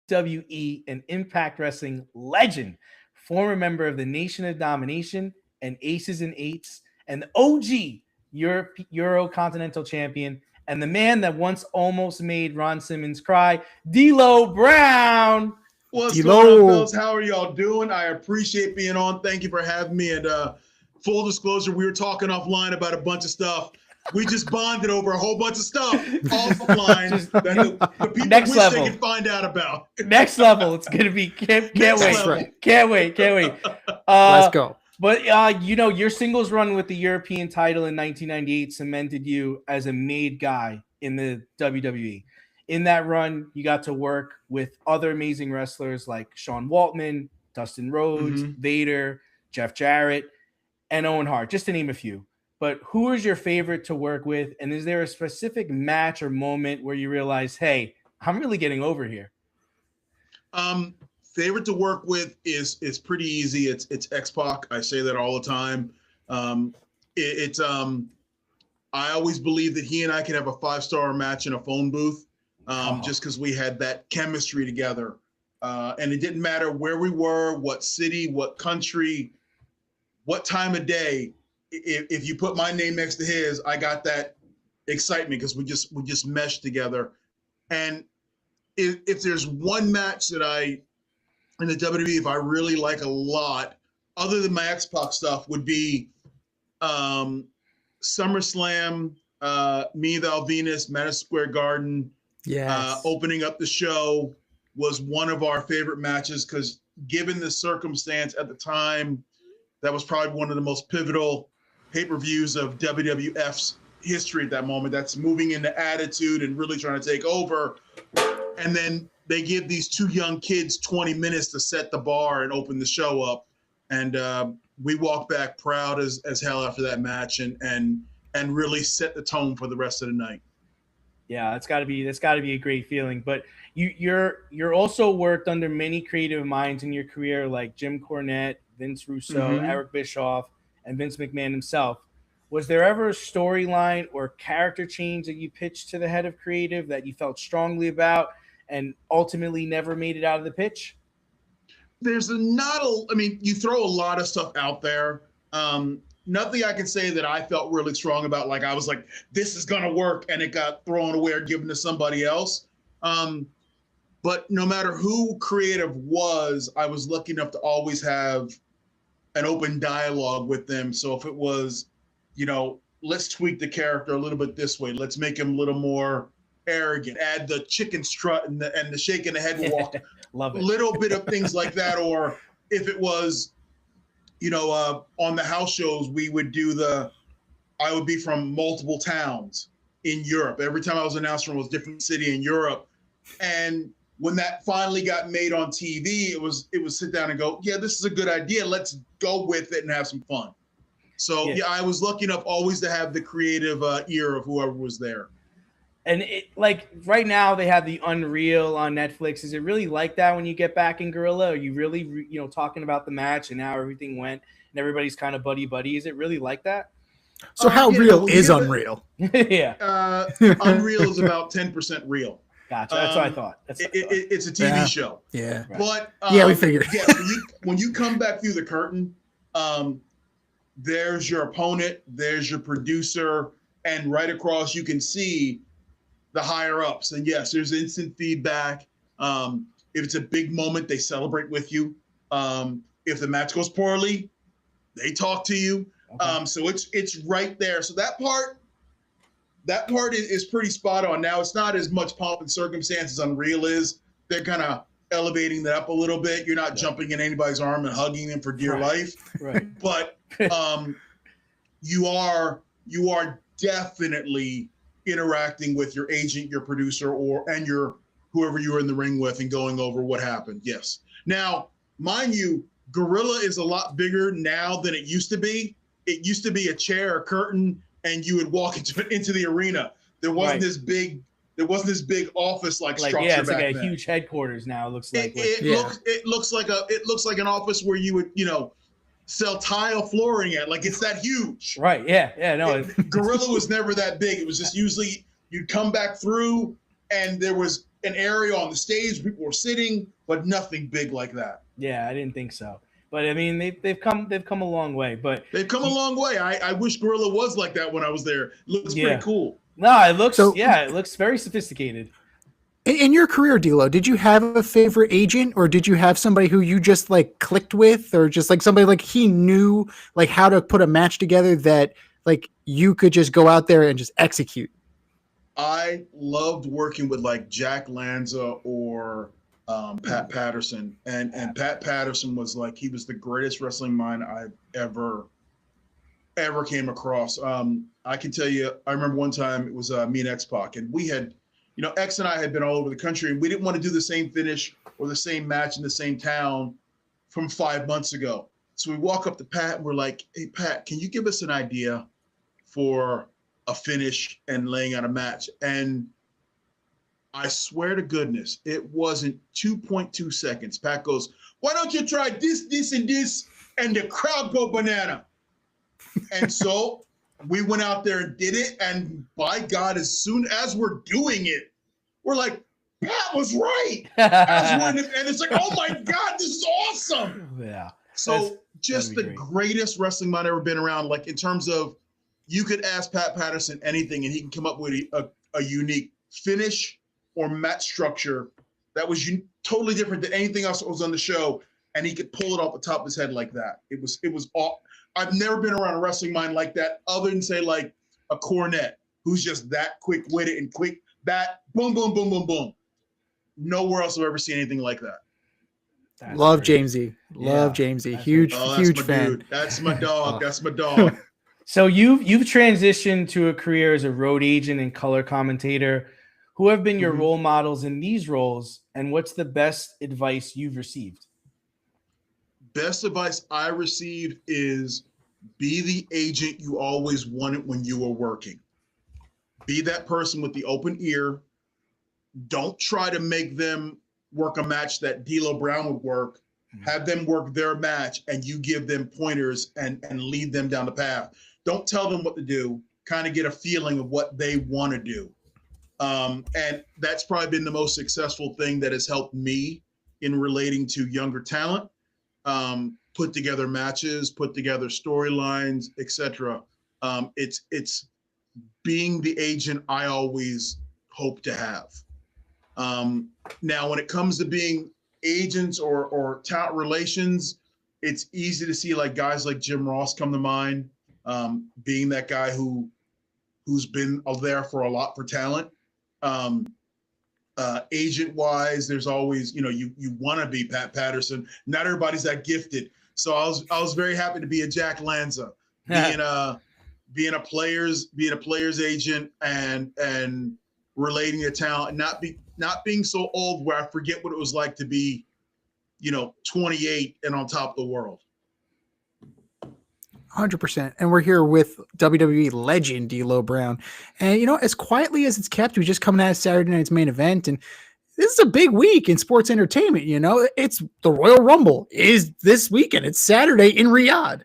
WWE and Impact Wrestling legend, former member of the Nation of Domination and Aces and Eights, and the OG Euro Continental Champion, and the man that once almost made Ron Simmons cry, D'Lo Brown. What's going on, fellas? How are y'all doing? I appreciate being on. Thank you for having me. And full disclosure, we were talking offline about a bunch of stuff. We just bonded over a whole bunch of stuff offline that the people next wish level. they could find out about. Next level. It's gonna be can't wait. Right. Can't wait. Let's go. But your singles run with the European title in 1998 cemented you as a made guy in the WWE. In that run, you got to work with other amazing wrestlers like Sean Waltman, Dustin Rhodes, Vader, Jeff Jarrett, and Owen Hart, just to name a few. But who is your favorite to work with? And is there a specific match or moment where you realize, hey, I'm really getting over here? Favorite to work with is pretty easy. It's X-Pac. I say that all the time. I always believe that he and I can have a 5-star match in a phone booth. Just because we had that chemistry together. And it didn't matter where we were, what city, what country, what time of day. If you put my name next to his, I got that excitement because we just meshed together. And if there's one match that in the WWE, if I really like a lot, other than my X-Pac stuff, would be SummerSlam, Me, Thou, Venus, Madison Square Garden. Yes. Opening up the show was one of our favorite matches because given the circumstance at the time, that was probably one of the most pivotal pay-per-views of WWF's history at that moment. That's moving into Attitude and really trying to take over. And then they give these two young kids 20 minutes to set the bar and open the show up. And we walked back proud as hell after that match and really set the tone for the rest of the night. Yeah, that's got to be a great feeling. But you're also worked under many creative minds in your career, like Jim Cornette, Vince Russo, Eric Bischoff, and Vince McMahon himself. Was there ever a storyline or character change that you pitched to the head of creative that you felt strongly about and ultimately never made it out of the pitch? You throw a lot of stuff out there. Nothing I can say that I felt really strong about. Like I was like, this is going to work. And it got thrown away or given to somebody else. But no matter who creative was, I was lucky enough to always have an open dialogue with them. So if it was, let's tweak the character a little bit this way. Let's make him a little more arrogant. Add the chicken strut and the shaking the head walk. Love it. Little bit of things like that. Or if it was, on the house shows, I would be from multiple towns in Europe. Every time I was announced from a different city in Europe. And when that finally got made on TV, it was sit down and go, yeah, this is a good idea. Let's go with it and have some fun. So yeah, I was lucky enough always to have the creative ear of whoever was there. And right now they have the Unreal on Netflix. Is it really like that when you get back in Gorilla? Are you really, talking about the match and how everything went and everybody's kind of buddy? Is it really like that? So how real is Unreal? Yeah. Unreal is about 10% real. Gotcha. That's what I thought. It's a TV show. Yeah. But we figured. Yeah, when you come back through the curtain, there's your opponent, there's your producer, and right across you can see the higher ups. And yes, there's instant feedback. If it's a big moment, they celebrate with you. If the match goes poorly, they talk to you. Okay. So it's right there. So that part is pretty spot on. Now it's not as much pomp and circumstance as Unreal is. They're kind of elevating that up a little bit. You're not jumping in anybody's arm and hugging them for dear life. Right. But you are definitely interacting with your agent, your producer, and your whoever you were in the ring with and going over what happened. Yes. Now, mind you, Gorilla is a lot bigger now than it used to be. It used to be a chair, a curtain, and you would walk into the arena. There wasn't this big office-like structure. Yeah, it's back like a then. huge headquarters now. It looks like it looks like an office where you would sell tile flooring at. Like it's that huge. Right. Yeah. No. Gorilla was never that big. It was just usually you'd come back through and there was an area on the stage, people were sitting, but nothing big like that. Yeah, I didn't think so. But I mean, they've come a long way. But they've come a long way. I wish Gorilla was like that when I was there. It looks pretty cool. No, it looks very sophisticated. In your career, D'Lo, did you have a favorite agent, or did you have somebody who you just like clicked with, or just like somebody like he knew like how to put a match together that like you could just go out there and just execute? I loved working with like Jack Lanza or Pat Patterson, and Pat Patterson was like, he was the greatest wrestling mind I've ever came across. I can tell you, I remember one time it was me and X-Pac, and we had, X and I had been all over the country, and we didn't want to do the same finish or the same match in the same town from 5 months ago. So we walk up to Pat and we're like, hey, Pat, can you give us an idea for a finish and laying out a match? And I swear to goodness, it wasn't 2.2 seconds. Pat goes, why don't you try this, this, and this, and the crowd go banana. And so we went out there and did it. And by God, as soon as we're doing it, we're like, Pat was right. And it's like, oh my God, this is awesome. Yeah. So just the greatest wrestling mind I've ever been around. Like in terms of, you could ask Pat Patterson anything and he can come up with a unique finish or match structure that was totally different than anything else that was on the show. And he could pull it off the top of his head like that. It was all. I've never been around a wrestling mind like that, other than say like a Cornette, who's just that quick-witted and quick, that boom, boom, boom, boom, boom. Nowhere else have I ever seen anything like that. Love Jamesy. Love Jamesy. Huge fan. Dude. That's my dog. That's my dog. So you've transitioned to a career as a road agent and color commentator. Who have been your role models in these roles, and what's the best advice you've received? Best advice I received is be the agent you always wanted when you were working. Be that person with the open ear. Don't try to make them work a match that D'Lo Brown would work. Have them work their match, and you give them pointers and lead them down the path. Don't tell them what to do. Kind of get a feeling of what they want to do. And that's probably been the most successful thing that has helped me in relating to younger talent. Put together matches, put together storylines, etc. It's being the agent I always hope to have. Now, when it comes to being agents or talent relations, it's easy to see like guys like Jim Ross come to mind, being that guy who's been there for a lot for talent. Agent wise, there's always, you want to be Pat Patterson. Not everybody's that gifted. So I was very happy to be a Jack Lanza, being a player's agent and relating to talent, and not being so old where I forget what it was like to be, 28 and on top of the world. 100%. And we're here with WWE legend D'Lo Brown. And, as quietly as it's kept, we're just coming out of Saturday night's main event. And this is a big week in sports entertainment. It's the Royal Rumble is this weekend. It's Saturday in Riyadh.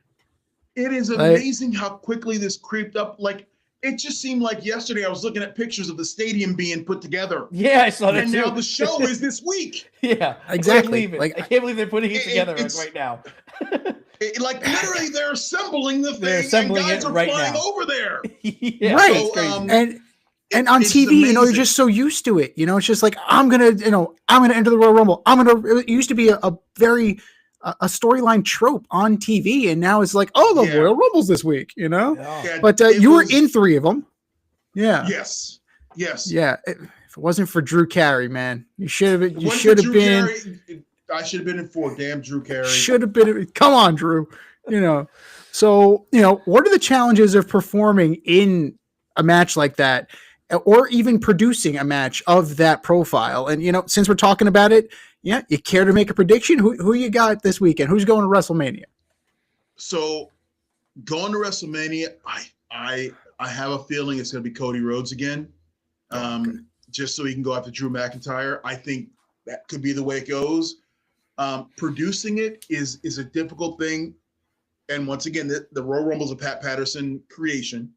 It is amazing how quickly this creeped up. Like, it just seemed like yesterday I was looking at pictures of the stadium being put together. Yeah, I saw that and too. Now the show is this week. Yeah, exactly. I can't believe they're putting it together right now. Literally, they're assembling the thing, and guys are right flying now. over there. Yeah, right. So, and on TV, you're just so used to it. It's just like I'm gonna enter the Royal Rumble. It used to be a very a storyline trope on TV, and now it's like, oh, the Royal Rumble's this week. Yeah. But you were in 3 of them. Yeah. Yes. Yeah. If it wasn't for Drew Carey, man, you should have. You should have been. I should have been in 4. Damn, Drew Carey. Should have been. Come on, Drew. So what are the challenges of performing in a match like that, or even producing a match of that profile? And since we're talking about it, you care to make a prediction? Who you got this weekend? Who's going to WrestleMania? So, going to WrestleMania, I have a feeling it's going to be Cody Rhodes again, just so he can go after Drew McIntyre. I think that could be the way it goes. Producing it is a difficult thing. And once again, the Royal Rumble is a Pat Patterson creation.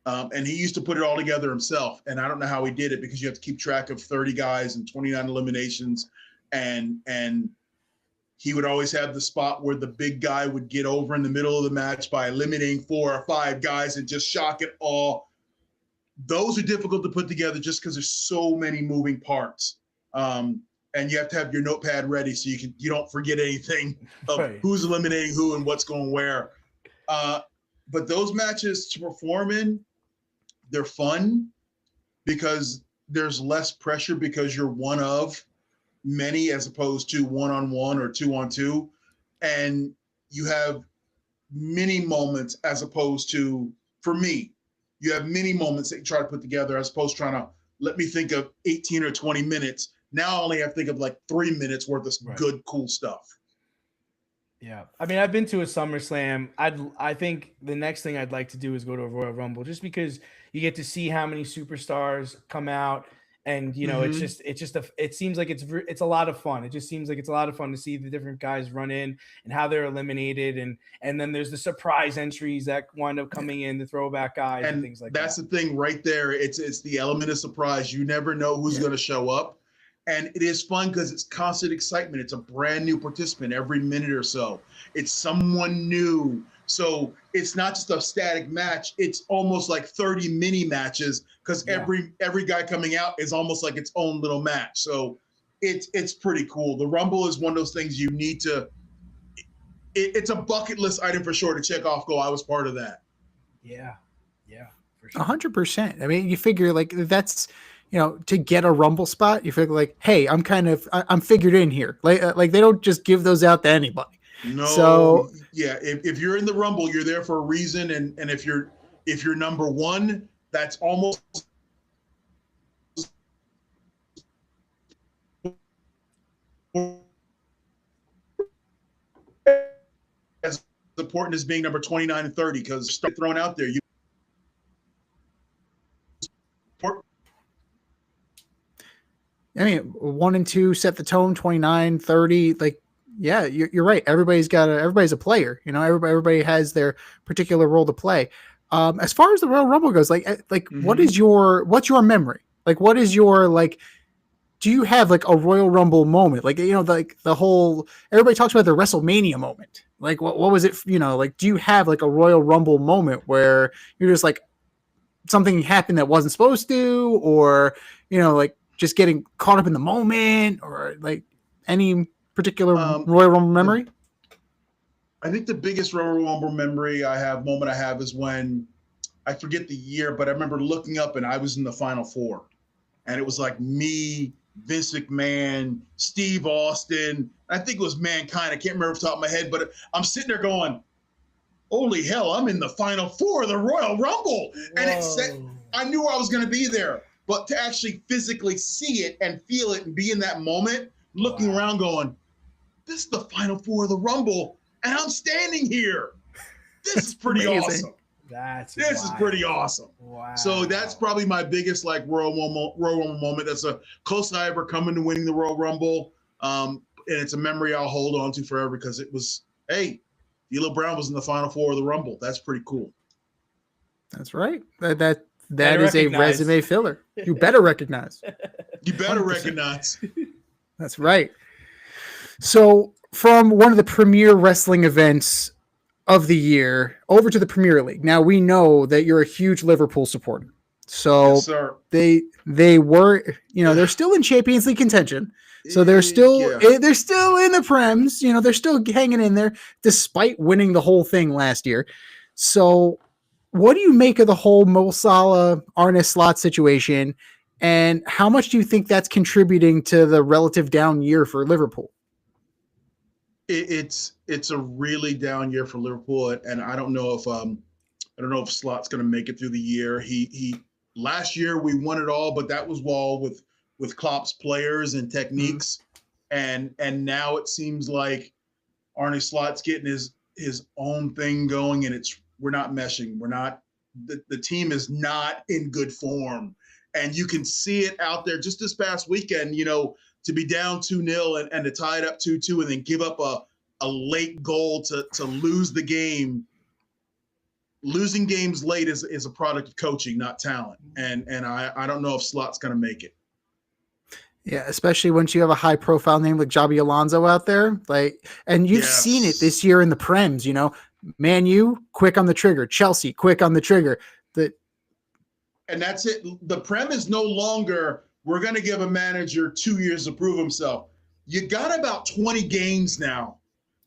And he used to put it all together himself. And I don't know how he did it because you have to keep track of 30 guys and 29 eliminations. And he would always have the spot where the big guy would get over in the middle of the match by eliminating 4 or 5 guys and just shock it all. Those are difficult to put together just because there's so many moving parts. And you have to have your notepad ready so you don't forget anything of Right. who's eliminating who and what's going where. But those matches to perform in, they're fun because there's less pressure because you're one of many as opposed to 1-on-1 or 2-on-2. And you have mini moments as opposed to, for me, you have many moments that you try to put together as opposed to trying to let me think of 18 or 20 minutes. Now I only have to think of like 3 minutes worth of good, cool stuff. Yeah. I mean, I've been to a SummerSlam. I think the next thing I'd like to do is go to a Royal Rumble just because you get to see how many superstars come out. And, you know, it seems like it's a lot of fun. It just seems like it's a lot of fun to see the different guys run in and how they're eliminated. And then there's the surprise entries that wind up coming in, the throwback guys and things like that. That's the thing right there. It's the element of surprise. You never know who's going to show up. And it is fun because it's constant excitement. It's a brand new participant every minute or so. It's someone new. So it's not just a static match. It's almost like 30 mini matches because every guy coming out is almost like its own little match. So it's pretty cool. The Rumble is one of those things you need to it's a bucket list item for sure to check off. I was part of that. Yeah. Yeah. For sure. 100%. I mean, you figure like that's, you know, to get a Rumble spot, you figure like, hey, I'm figured in here. Like they don't just give those out to anybody. No. So yeah, if you're in the Rumble, you're there for a reason. And if you're number one, that's almost as important as being number 29 and 30 because start thrown out there. I mean, 1 and 2 set the tone, 29, 30, like, yeah, you're right. Everybody's a player, you know, everybody has their particular role to play. As far as the Royal Rumble goes, what's your memory? Like, what is your, like, do you have like a Royal Rumble moment? Like, you know, like the whole, everybody talks about the WrestleMania moment. Like, what was it? You know, like, do you have like a Royal Rumble moment where you're just like, something happened that wasn't supposed to, or, you know, like, just getting caught up in the moment, or like any particular Royal Rumble memory? I think the biggest Royal Rumble moment I have is when I forget the year, but I remember looking up and I was in the Final Four, and it was like me, Vince McMahon, Steve Austin. I think it was Mankind. I can't remember off the top of my head, but I'm sitting there going, "Holy hell! I'm in the Final Four of the Royal Rumble," and it said I knew I was going to be there. But to actually physically see it and feel it and be in that moment, looking around going, this is the Final Four of the Rumble, and I'm standing here. This is pretty awesome. This is pretty awesome. Wow. So that's probably my biggest like Royal Rumble moment. That's a close I ever coming to winning the Royal Rumble. And it's a memory I'll hold on to forever because it was, hey, D'Lo Brown was in the Final Four of the Rumble. That's pretty cool. That's right. That is a resume filler. You better recognize. You better 100%. recognize. That's right. So from one of the premier wrestling events of the year over to the Premier League. Now we know that you're a huge Liverpool supporter. So yes, sir. they were, you know, they're still in Champions League contention. So they're still in the Prems, you know, they're still hanging in there despite winning the whole thing last year. So what do you make of the whole Mo Salah, Arne Slot situation, and how much do you think that's contributing to the relative down year for Liverpool? It's a really down year for Liverpool, and I don't know if Slot's going to make it through the year. He last year we won it all, but that was all with Klopp's players and techniques, and now it seems like Arne Slot's getting his own thing going, and we're not meshing. The team is not in good form. And you can see it out there just this past weekend, you know, to be down 2-0 and to tie it up 2-2 and then give up a late goal to lose the game. losing games late is a product of coaching, not talent. And I don't know if Slot's going to make it. Yeah, especially once you have a high profile name like Javi Alonso out there, and you've seen it this year in the Prems, Man U, quick on the trigger, Chelsea, quick on the trigger. And that's it. The Prem is no longer, we're going to give a manager 2 years to prove himself. You got about 20 games now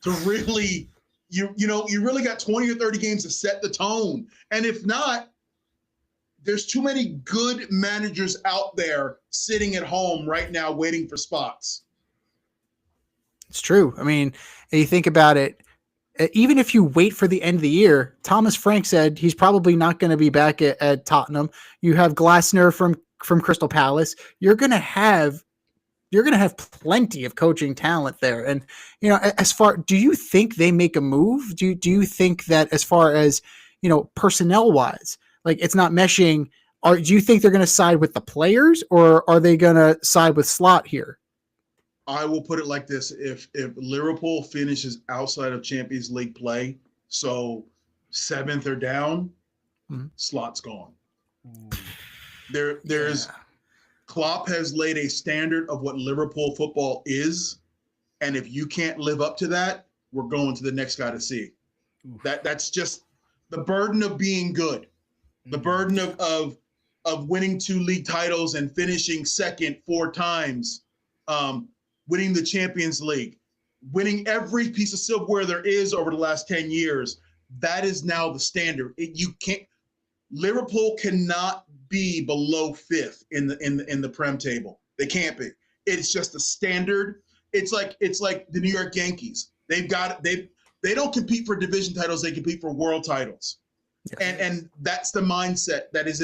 to really, you really got 20 or 30 games to set the tone. And if not, there's too many good managers out there sitting at home right now waiting for spots. It's true. I mean, you think about it, even if you wait for the end of the year, Thomas Frank said he's probably not going to be back at Tottenham. You have Glasner from Crystal Palace. You're going to have plenty of coaching talent there. And, do you think they make a move? Do you think that as far as, personnel wise, like it's not meshing, do you think they're going to side with the players or are they going to side with Slot here? I will put it like this. If Liverpool finishes outside of Champions League play, so 7th or down, Slot's gone. There's Klopp has laid a standard of what Liverpool football is. And if you can't live up to that, we're going to the next guy to see. That's just the burden of being good. The burden of winning 2 league titles and finishing second 4 times, winning the Champions League, winning every piece of silverware there is over the last 10 years. That is now the standard. Liverpool cannot be below 5th in the Prem table. They can't be. It's just a standard. It's like the New York Yankees. They don't compete for division titles. They compete for world titles. Yes. And that's the mindset that is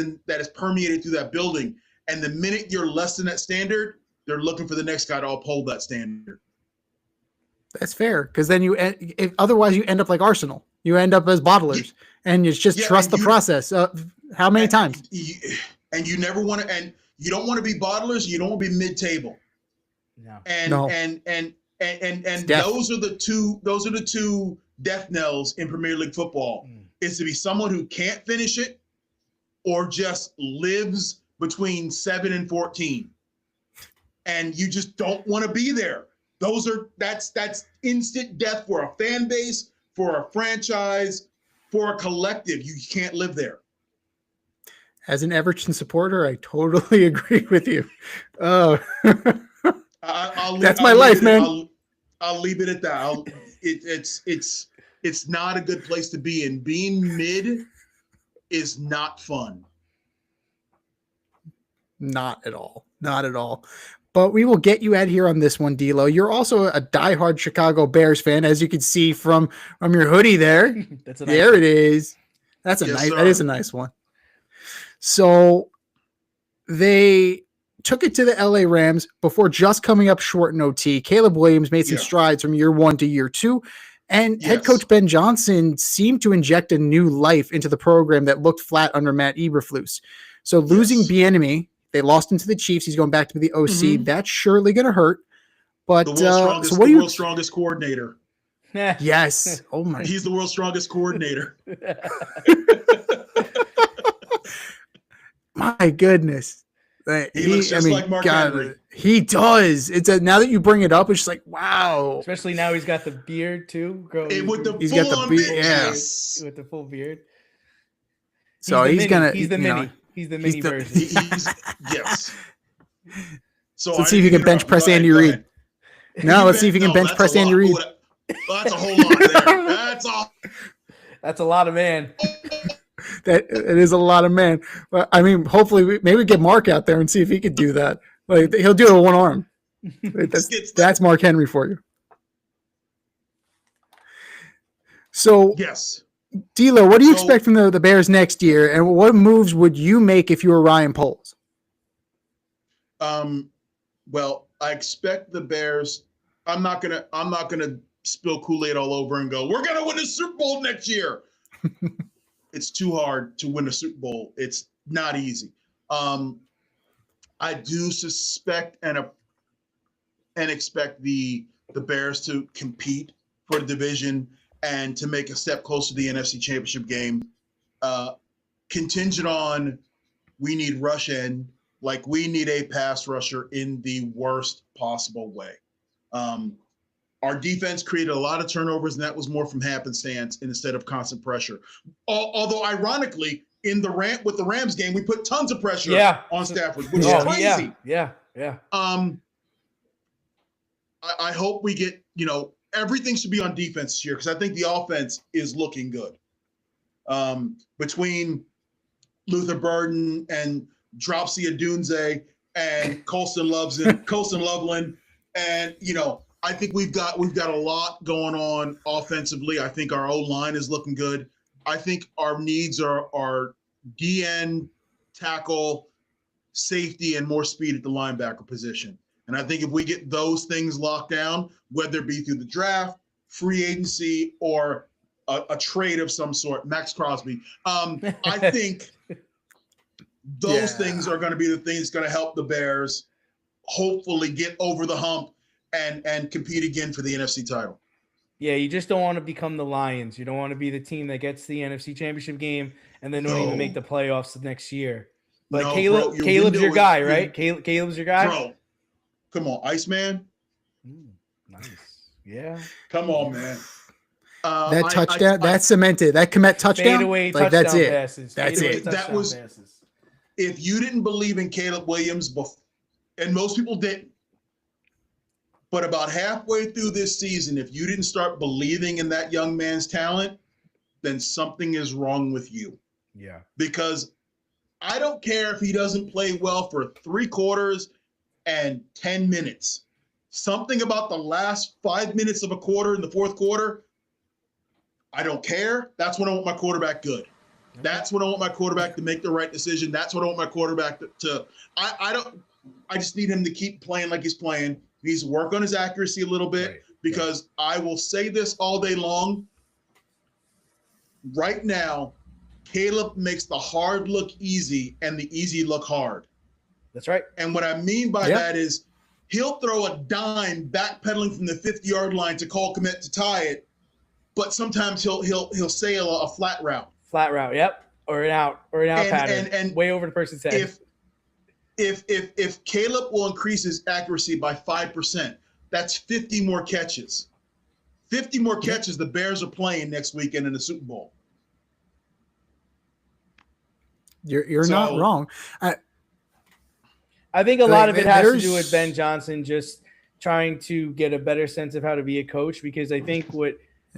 permeated through that building. And the minute you're less than that standard, they're looking for the next guy to uphold that standard. That's fair, because then otherwise you end up like Arsenal. You end up as bottlers, and you just trust the process. How many times? You never want to, and you don't want to be bottlers. You don't want to be mid-table. No. And those are the two death knells in Premier League football. Is to be someone who can't finish it, or just lives between 7 and 14. And you just don't want to be there. That's instant death for a fan base, for a franchise, for a collective. You can't live there. As an Everton supporter, I totally agree with you. Oh, that's my life, man. I'll leave it at that. It's not a good place to be in. Being mid is not fun. Not at all. Not at all. But we will get you out here on this one, D'Lo. You're also a diehard Chicago Bears fan, as you can see from your hoodie there. That's a nice one. It is. That is a nice one. So they took it to the LA Rams before just coming up short in OT. Caleb Williams made some strides from year 1 to year 2. And head coach Ben Johnson seemed to inject a new life into the program that looked flat under Matt Eberflus. So losing Bieniemy, they lost him to the Chiefs. He's going back to the OC. That's surely going to hurt. But the world's strongest coordinator. Yes. Oh my. He's the world's strongest coordinator. My goodness. He looks just like Mark Henry. He does. Now that you bring it up, it's just like, wow. Especially now he's got the beard too. With the full beard. So he's the mini. He's the mini version. Yes. So let's see if you can bench press Andy Reid. No, let's see if you can bench press Andy Reid. That's a whole lot there. That's a lot of man. That it is a lot of man. But I mean, hopefully, maybe get Mark out there and see if he could do that. Like he'll do it with one arm. That's Mark Henry for you. So yes, D'Lo, what do you expect from the Bears next year, and what moves would you make if you were Ryan Poles? Well, I expect the Bears. I'm not gonna spill Kool-Aid all over and go, we're gonna win the Super Bowl next year. It's too hard to win a Super Bowl. It's not easy. I do suspect and expect the Bears to compete for the division and to make a step closer to the NFC Championship game. contingent on we need rush in, like we need a pass rusher in the worst possible way. Our defense created a lot of turnovers, and that was more from happenstance instead of constant pressure. Although, ironically, with the Rams game, we put tons of pressure on Stafford, which is crazy. Yeah. I hope we get, everything should be on defense this year because I think the offense is looking good. Between Luther Burden and Dropsy Adunze and Colston Loveland, and I think we've got a lot going on offensively. I think our O-line is looking good. I think our needs are DN, tackle, safety, and more speed at the linebacker position. And I think if we get those things locked down, whether it be through the draft, free agency, or a trade of some sort, Max Crosby, I think those things are going to be the things going to help the Bears hopefully get over the hump and compete again for the NFC title. Yeah, you just don't want to become the Lions. You don't want to be the team that gets the NFC Championship game and then don't even make the playoffs the next year. But Caleb's your guy, right? Caleb's your guy? Bro, come on, Iceman. Nice. Yeah. Come on, man. That touchdown, that's cemented. That Komet touchdown, fadeaway like touchdown that's it. Passes. That's it. That was. Passes. If you didn't believe in Caleb Williams, and most people didn't, but about halfway through this season, if you didn't start believing in that young man's talent, then something is wrong with you. Yeah. Because I don't care if he doesn't play well for 3 quarters and 10 minutes. Something about the last 5 minutes of a quarter in the fourth quarter, I don't care. That's when I want my quarterback good. That's when I want my quarterback to make the right decision. That's what I want my quarterback to I just need him to keep playing like he's playing. He needs to work on his accuracy a little bit because I will say this all day long. Right now, Caleb makes the hard look easy and the easy look hard. That's right. And what I mean by that is he'll throw a dime backpedaling from the 50-yard line to Cole Kmet to tie it, but sometimes he'll sail a flat route. Flat route, yep, or an out pattern, and way over the person's head. If Caleb will increase his accuracy by 5%, that's 50 more catches. 50 more catches. The Bears are playing next weekend in the Super Bowl. You're not wrong. I think a lot of it has to do with Ben Johnson just trying to get a better sense of how to be a coach, because I think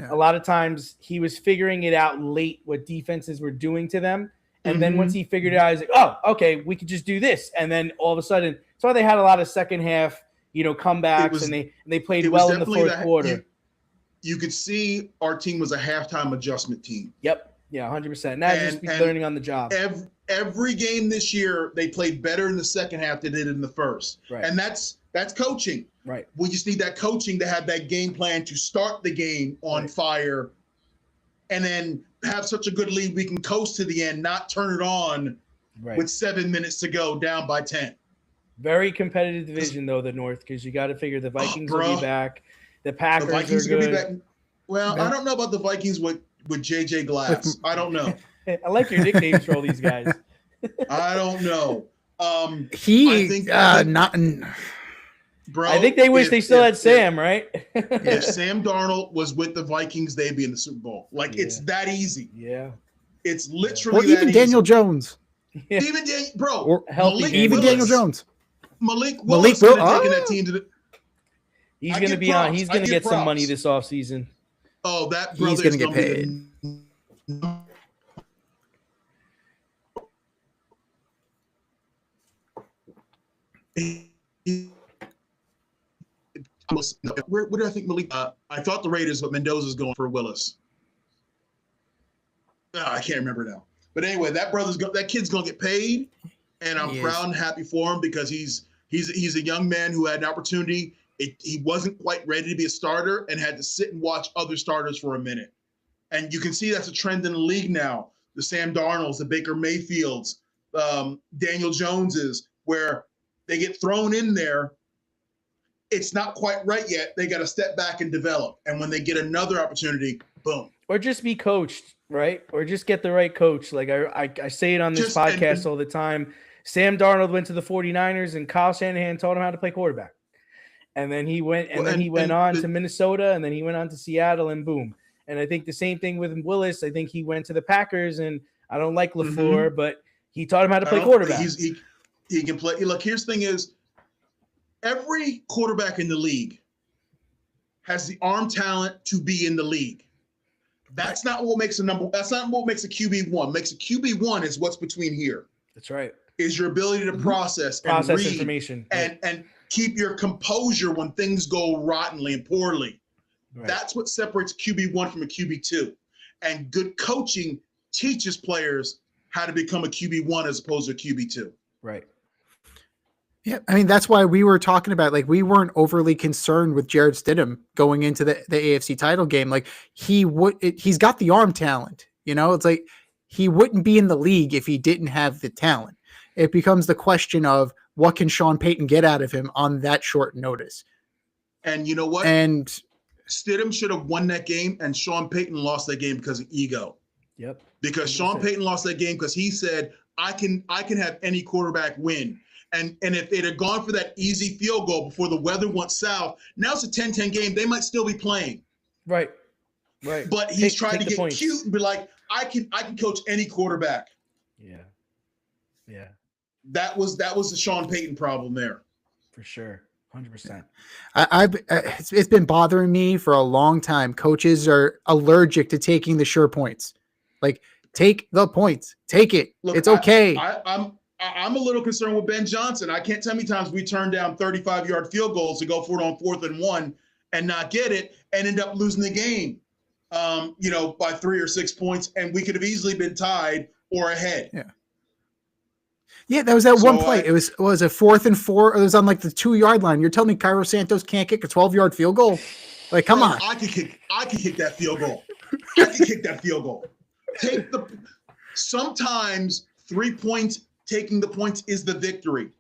a lot of times he was figuring it out late what defenses were doing to them. And then once he figured it out, he's like, oh, okay, we could just do this. And then all of a sudden, that's why they had a lot of second half, comebacks, and they played well in the fourth quarter. You could see our team was a halftime adjustment team. Yep. Yeah, 100%. Now just be learning on the job. Every game this year, they played better in the second half than they did in the first. Right. And that's coaching. Right. We just need that coaching to have that game plan to start the game on fire and then have such a good lead we can coast to the end, not turn it on with 7 minutes to go down by 10. Very competitive division, though, the North, because you got to figure the Vikings will be back. The Packers are good. Be back. Well, I don't know about the Vikings with JJ Glass. I don't know. I like your nicknames for all these guys. I don't know. Bro, I think they wish they still had Sam, right? If Sam Darnold was with the Vikings, they'd be in the Super Bowl. It's that easy. Yeah. It's literally or even that Daniel easy. Jones. Yeah. Even Daniel Jones. Malik Willis could have taken that team to the. He's going to be on. He's going to get some money this offseason. Oh, that brother he's going to get paid. Where do I think Malik? I thought the Raiders, but Mendoza's going for Willis. I can't remember now. But anyway, that kid's gonna get paid, and I'm proud and happy for him because he's a young man who had an opportunity. He wasn't quite ready to be a starter and had to sit and watch other starters for a minute. And you can see that's a trend in the league now. The Sam Darnolds, the Baker Mayfields, Daniel Joneses, where they get thrown in there. It's not quite right yet. They got to step back and develop. And when they get another opportunity, boom. Or just be coached right? Or just get the right coach. Like I say it on this podcast all the time. Sam Darnold went to the 49ers and Kyle Shanahan taught him how to play quarterback. And then he went on to Minnesota, and then he went on to Seattle, and boom. And I think the same thing with Willis. I think he went to the Packers, and I don't like LaFleur, but he taught him how to play quarterback. He can play. Look, here's the thing is, every quarterback in the league has the arm talent to be in the league. That's not what makes that's not what makes a QB1. Makes a QB1 is what's between here. That's right. Is your ability to process and read information and keep your composure when things go rottenly and poorly. Right. That's what separates QB1 from a QB2. And good coaching teaches players how to become a QB1 as opposed to a QB2. Right. Yeah, I mean, that's why we were talking about, like, we weren't overly concerned with Jarrett Stidham going into the AFC title game. Like, he's got the arm talent, you know? It's like he wouldn't be in the league if he didn't have the talent. It becomes the question of what can Sean Payton get out of him on that short notice. And you know what? And Stidham should have won that game, and Sean Payton lost that game because of ego. Yep. Because Sean Payton lost that game because he said, I can have any quarterback win. And if it had gone for that easy field goal before the weather went south, now it's a 10-10 game. They might still be playing. Right. But he's trying to get cute and be like, I can coach any quarterback. Yeah. That was the Sean Payton problem there. For sure. 100%. It's been bothering me for a long time. Coaches are allergic to taking the sure points. Like, take the points. Take it. Look, it's okay. I'm a little concerned with Ben Johnson. I can't tell me times we turned down 35-yard field goals to go for it on 4th and 1 and not get it and end up losing the game, by 3 or 6 points, and we could have easily been tied or ahead. Yeah, that was one play. It was a 4th and 4. It was on like the 2-yard line. You're telling me Cairo Santos can't kick a 12-yard field goal? Like, come on. I could kick that field goal. I could kick that field goal. Sometimes 3 points, taking the points is the victory.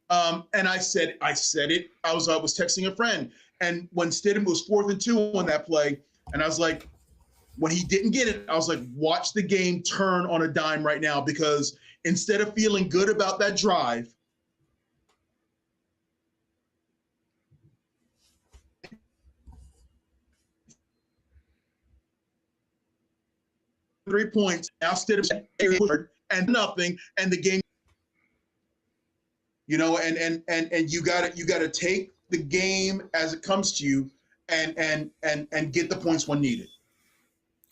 And I said it. I was texting a friend, and when Stidham was 4th and 2 on that play, and I was like, when he didn't get it, I was like, watch the game turn on a dime right now, because instead of feeling good about that drive, three points, now Stidham and nothing, and the game, and you got to take the game as it comes to you and get the points when needed.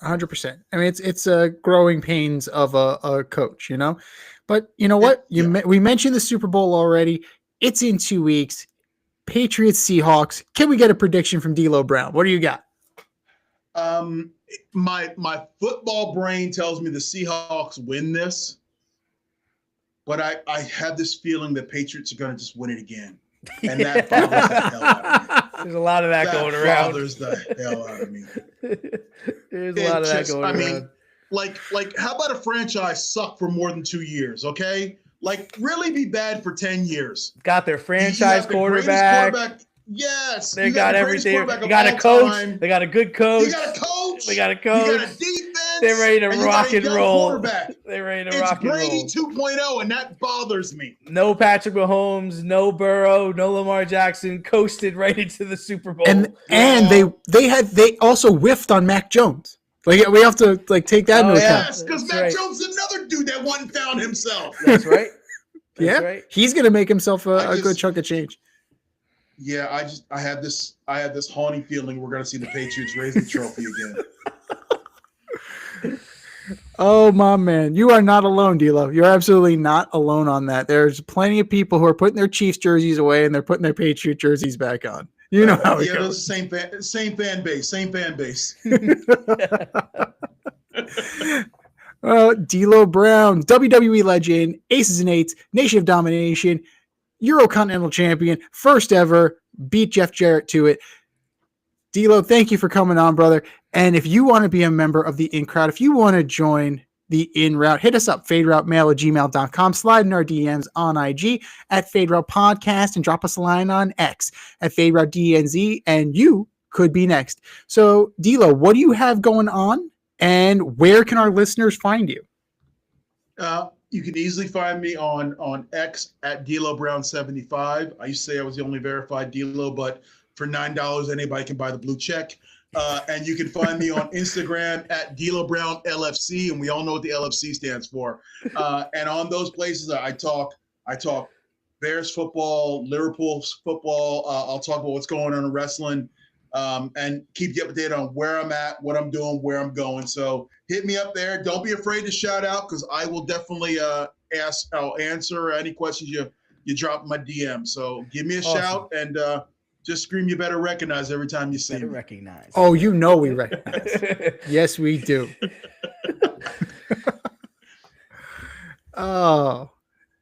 100%. I mean, it's growing pains of a coach, but you know what? We mentioned the Super Bowl already. It's in 2 weeks. Patriots, Seahawks. Can we get a prediction from D'Lo Brown? What do you got? My football brain tells me the Seahawks win this, but I have this feeling the Patriots are going to just win it again. And that bothers the hell out of me. There's a lot of that going around. That bothers the hell out of me. There's a lot of that going around. Like, how about a franchise suck for more than 2 years, okay? Like, really be bad for 10 years. Got their franchise quarterback. Yes. They got everything. They got a coach. They got a good coach. You got a coach. They got a coach. You got a defense. They're ready to rock and roll. They're ready to rock and roll. It's Brady 2.0, and that bothers me. No Patrick Mahomes, no Burrow, no Lamar Jackson, coasted right into the Super Bowl. And they also whiffed on Mac Jones. Like, we have to take that into account. Yes, because Mac Jones is another dude that won and found himself. That's right. That's right. He's gonna make himself a good chunk of change. Yeah, I have this haunting feeling we're gonna see the Patriots raise the trophy again. Oh, my man. You are not alone, D'Lo. You're absolutely not alone on that. There's plenty of people who are putting their Chiefs jerseys away and they're putting their Patriot jerseys back on. You know how it goes. Those same fan base. Well, D'Lo Brown, WWE legend, Aces and Eights, Nation of Domination, Eurocontinental champion, first ever, beat Jeff Jarrett to it. D'Lo, thank you for coming on, brother. And if you want to be a member of the In Crowd, if you want to join the In Route, hit us up, faderoutemail@gmail.com, slide in our DMs on IG at Fade Route Podcast, and drop us a line on X at Fade Route DNZ, and you could be next. So, D'Lo, what do you have going on And where can our listeners find you? You can easily find me on X at DLoBrown75. I used to say I was the only verified D'Lo, but for $9, anybody can buy the blue check. And you can find me on Instagram at DLoBrownLFC, and we all know what the LFC stands for. And on those places, I talk Bears football, Liverpool football. I'll talk about what's going on in wrestling, and keep you updated on where I'm at, what I'm doing, where I'm going. So hit me up there. Don't be afraid to shout out, because I will definitely I'll answer any questions you drop in my DM. So give me a shout, and just scream, you better recognize every time you see me. Recognize. Oh, you know we recognize. Yes, we do. Oh,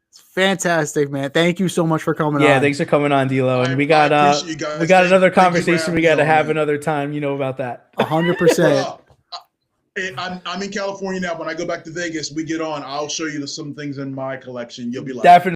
it's fantastic, man. Thank you so much for coming on. Yeah, thanks for coming on, D'Lo. And we got another conversation we got to have another time. You know about that. 100%. I'm in California now. When I go back to Vegas, we get on. I'll show you some things in my collection. You'll be like, definitely.